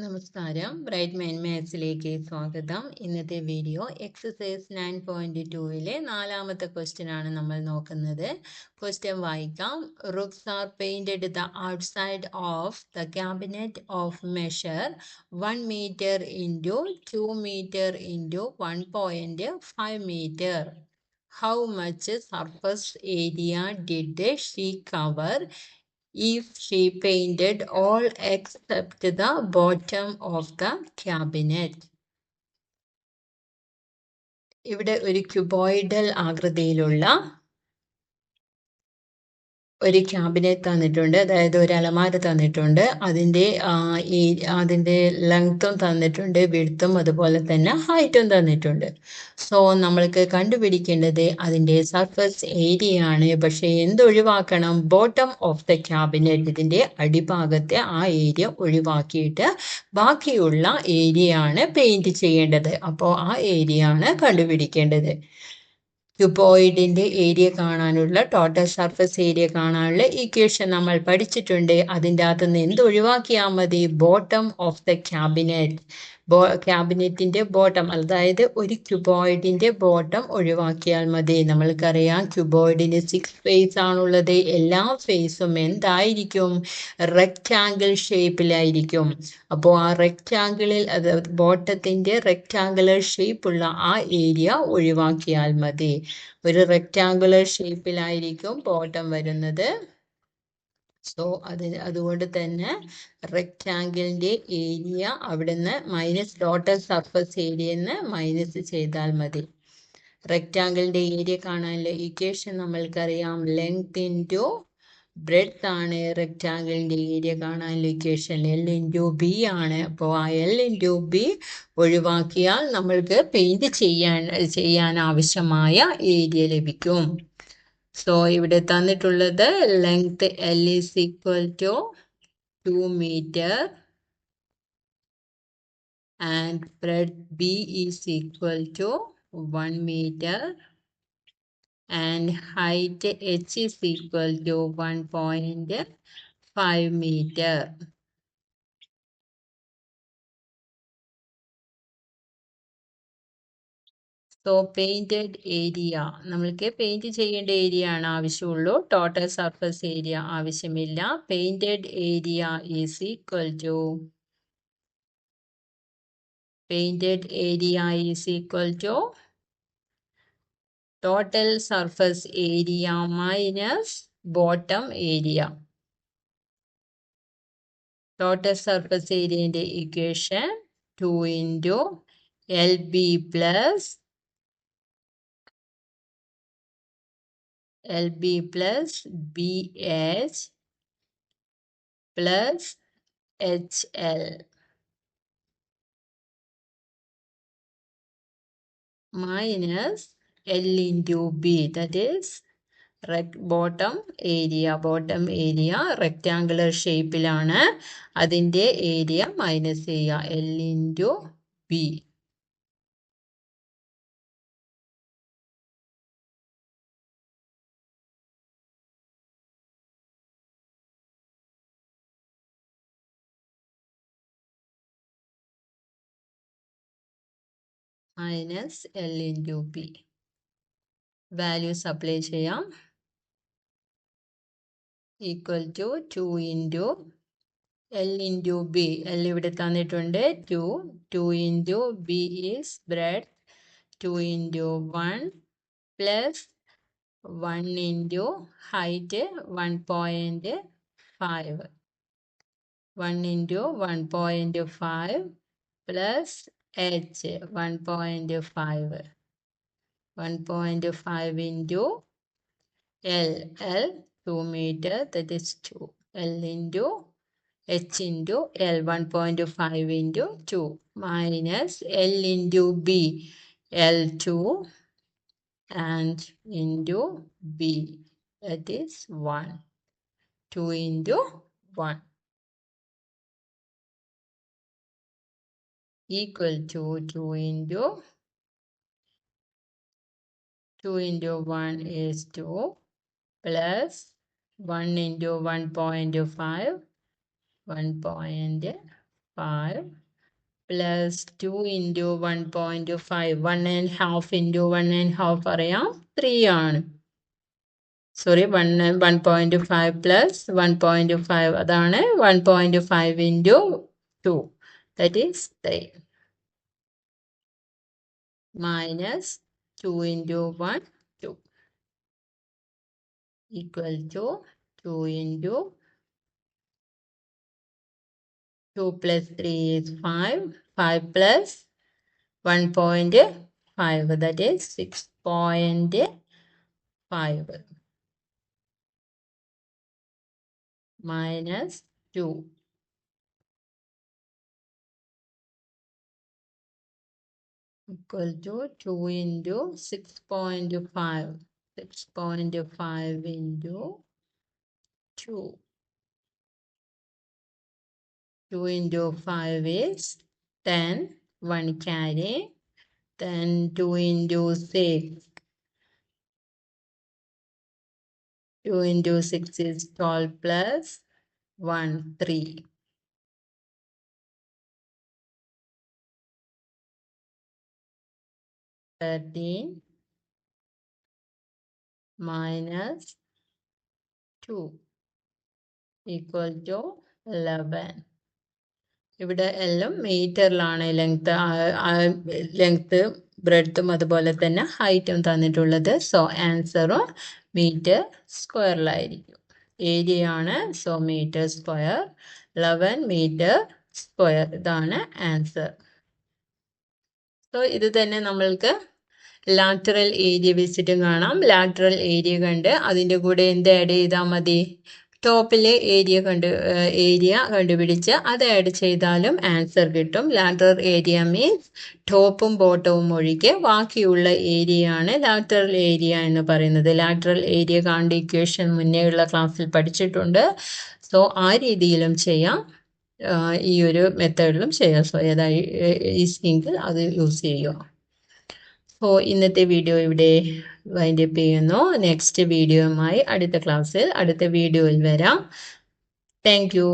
നമസ്കാരം. Bright mind മാത്സിലേക്ക് സ്വാഗതം. ഇന്നത്തെ വീഡിയോ എക്സസൈസ് 9.2-ലെ 4-ാമത്തെ ക്വസ്റ്റ്യൻ ആണ് നമ്മൾ നോക്കുന്നത്. ക്വസ്റ്റ്യൻ വായിക്കാം. Roofs are painted the outside of the cabinet of measure 1 meter into 2 meter into 1.5 meter. How much surface area did she cover if she painted all except the bottom of the cabinet? ഇവിടെ ഒരു cuboidal ആകൃതിയിലുള്ള ഒരു cabinet തന്നിട്ടുണ്ട്, അതായത് ഒരു അലമാര തന്നിട്ടുണ്ട്. അതിൻ്റെ ലെങ്ത്തും തന്നിട്ടുണ്ട്, വിഡ്ത്തും അതുപോലെ തന്നെ ഹൈറ്റും തന്നിട്ടുണ്ട്. സോ നമ്മൾക്ക് കണ്ടുപിടിക്കേണ്ടത് അതിൻ്റെ സർഫസ് ഏരിയ ആണ്. പക്ഷേ എന്തൊഴിവാക്കണം? ബോട്ടം ഓഫ് ദ ക്യാബിനറ്റ്, ഇതിൻ്റെ അടിഭാഗത്തെ ആ ഏരിയ ഒഴിവാക്കിയിട്ട് ബാക്കിയുള്ള ഏരിയ ആണ് പെയിന്റ് ചെയ്യേണ്ടത്. അപ്പോൾ ആ ഏരിയ ആണ് കണ്ടുപിടിക്കേണ്ടത്. ക്യൂബോയിഡിൻ്റെ ഏരിയ കാണാനുള്ള, ടോട്ടൽ സർഫസ് ഏരിയ കാണാനുള്ള ഇക്വേഷൻ നമ്മൾ പഠിച്ചിട്ടുണ്ട്. അതിൻ്റെ അകത്തുനിന്ന് എന്ത് ഒഴിവാക്കിയാൽ മതി? Bottom of the cabinet. ക്യാബിനറ്റിൻ്റെ ബോട്ടം, അതായത് ഒരു ക്യൂബോയിഡിൻ്റെ ബോട്ടം ഒഴിവാക്കിയാൽ മതി. നമ്മൾക്കറിയാം ക്യൂബോയിഡിന് 6 ഫേസ് ആണുള്ളത്. എല്ലാ ഫേസും എന്തായിരിക്കും? റെക്റ്റാങ്കിൾ ഷേപ്പിലായിരിക്കും. അപ്പോൾ ആ റെക്റ്റാങ്കിളിൽ, അത് ബോട്ടത്തിൻ്റെ റെക്റ്റാങ്കുലർ ഷേപ്പുള്ള ആ ഏരിയ ഒഴിവാക്കിയാൽ മതി. ഒരു റെക്റ്റാങ്കുലർ ഷേപ്പിലായിരിക്കും ബോട്ടം വരുന്നത്. സോ അതുകൊണ്ട് തന്നെ റെക്റ്റാങ്കിളിൻ്റെ ഏരിയ അവിടുന്ന് മൈനസ്, ടോട്ടൽ സർഫസ് ഏരിയന്ന് മൈനസ് ചെയ്താൽ മതി. റെക്റ്റാങ്കിളിൻ്റെ ഏരിയ കാണാനുള്ള ഇക്വേഷൻ നമ്മൾക്കറിയാം. ലെങ്ത് ഇൻറ്റു ബ്രെഡ്ത്ത് ആണ് റെക്റ്റാങ്കിളിൻ്റെ ഏരിയ കാണാനുള്ള ഇക്വേഷൻ. L ഇൻറ്റു ബി ആണ്. അപ്പോൾ ആ L ഇൻറ്റു ബി ഒഴിവാക്കിയാൽ നമ്മൾക്ക് പെയിന്റ് ചെയ്യാൻ ആവശ്യമായ ഏരിയ ലഭിക്കും. സോ ഇവിടെ തന്നിട്ടുള്ളത് length L is equal to 2 meter and breadth B is equal to 1 meter and height H is equal to 1.5 meter. So painted area, നമ്മൾക്ക് പെയിന്റ് ചെയ്യേണ്ട ഏരിയ ആണ് ആവശ്യമുള്ളൂ, ടോട്ടൽ സർഫസ് ഏരിയ ആവശ്യമില്ല. Painted area is equal to total surface area minus bottom area. Total surface area in the equation 2 into LB plus BH plus HL minus L into B, that is bottom area rectangular ഷേപ്പിലാണ്. അതിൻ്റെ area minus ചെയ്യുക, L into B. Minus L into B. Values apply ചെയ്യാം. Equal to 2 into L into B. L ഇവിടെ തന്നിട്ടുണ്ട് 2 into B is breadth 2 into 1 plus 1 into height 1.5 1 into 1.5 plus H 1.5 into L 2 meter, that is 2. L into H into L 1.5 into 2 minus L into B L2 and into B, that is 1. 2 into 1 equal to 2 into 1 is 2 plus 1 into 1.5 1.5 5 plus 2 into 1.5. 1.5 into 1.5 അറിയാം 3 ആണ്. Sorry 1.5 plus 1.5 അതാണ് 1.5 into 2. That is 3. Minus 2 into 1, 2. Equal to 2 into 2 plus 3 is 5. 5 plus 1.5, that is 6.5 minus 2 equal to 2 into 6.5. 6.5 into 2. 2 into 5 is 10. 1 carry. Then 2 into 6. 2 into 6 is 12 plus 1, 3. 13 minus 2 equal to 11. ഇവിടെ എല്ലാം മീറ്ററിലാണ് length ബ്രെഡ്ത്തും അതുപോലെ തന്നെ ഹൈറ്റും തന്നിട്ടുള്ളത്. So ആൻസറും metre സ്ക്വയറിലായിരിക്കും. Area ആണ്, so metre square. 11 metre square, ഇതാണ് ആൻസർ. സോ ഇത് തന്നെ നമ്മൾക്ക് ലാറ്ററൽ ഏരിയ വെച്ചിട്ടും കാണാം. ലാറ്ററൽ ഏരിയ കണ്ട് അതിൻ്റെ കൂടെ എന്ത് ആഡ് ചെയ്താൽ മതി? ടോപ്പിലെ ഏരിയ കണ്ടുപിടിച്ച് അത് ആഡ് ചെയ്താലും ആൻസർ കിട്ടും. ലാറ്ററൽ ഏരിയ മീൻസ് ടോപ്പും ബോട്ടവും ഒഴികെ ബാക്കിയുള്ള ഏരിയ ആണ് ലാറ്ററൽ ഏരിയ എന്ന് പറയുന്നത്. ലാറ്ററൽ ഏരിയ കാണേണ്ട ഇക്വേഷൻ മുന്നേയുള്ള ക്ലാസ്സിൽ പഠിച്ചിട്ടുണ്ട്. സോ ആ രീതിയിലും ചെയ്യാം, ഈ ഒരു മെത്തേഡിലും ചെയ്യാം. സോ ഏതായി ഈസിയെങ്കിൽ അത് യൂസ് ചെയ്യുക. സോ ഇന്നത്തെ വീഡിയോ ഇവിടെ വൈൻഡപ്പ് ചെയ്യുന്നു. നെക്സ്റ്റ് വീഡിയോയുമായി അടുത്ത വീഡിയോയിൽ വരാം. Thank you.